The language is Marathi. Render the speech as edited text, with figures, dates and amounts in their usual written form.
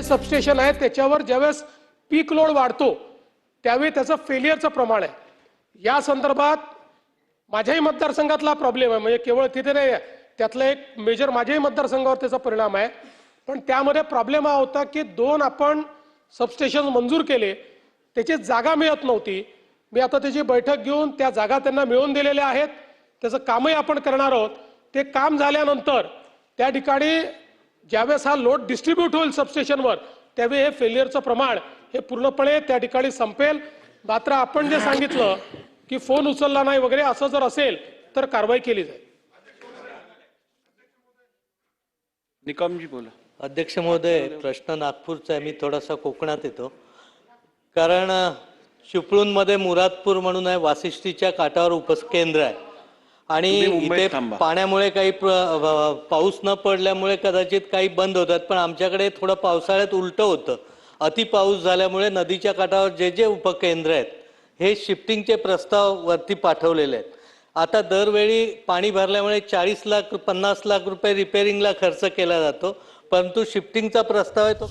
सबस्टेशन आहे त्याच्यावर ज्यावेळेस पीक लोड वाढतो त्यावेळी त्याचं फेलियरचं प्रमाण आहे. या संदर्भात माझ्याही मतदारसंघातला प्रॉब्लेम आहे, म्हणजे केवळ तिथे नाही, त्यातला एक मेजर माझ्याही मतदारसंघावर त्याचा परिणाम आहे. पण त्यामध्ये प्रॉब्लेम हा होता की 2 आपण सबस्टेशन मंजूर केले, त्याची जागा मिळत नव्हती. मी आता त्याची बैठक घेऊन त्या जागा त्यांना मिळवून दिलेल्या आहेत, त्याचं कामही आपण करणार आहोत. ते काम झाल्यानंतर त्या ठिकाणी ज्यावेळेस हा लोड डिस्ट्रीब्यूट होईल सबस्टेशनवर त्यावेळी हे फेलियरचं प्रमाण हे पूर्णपणे त्या ठिकाणी संपेल. मात्र आपण जे सांगितलं की फोन उचलला नाही वगैरे असं जर असेल तर कारवाई केली जाईल. निकमजी बोला. अध्यक्ष महोदय, प्रश्न नागपूरचा आहे. मी थोडासा कोकणात येतो, कारण चिपळूणमध्ये मुरादपूर म्हणून आहे, वाशिष्ठीच्या काठावर उपकेंद्र आहे आणि इथे पाण्यामुळे काही पाऊस न पडल्यामुळे कदाचित काही बंद होतात. पण आमच्याकडे थोडं पावसाळ्यात उलटं होतं. अति पाऊस झाल्यामुळे नदीच्या काठावर जे उपकेंद्र आहेत हे शिफ्टिंगचे प्रस्ताव वरती पाठवलेले आहेत. आता दरवेळी पाणी भरल्यामुळे 40 लाख 50 लाख रुपये रिपेअरिंगला खर्च केला जातो, परंतु शिफ्टिंगचा प्रस्ताव आहे तो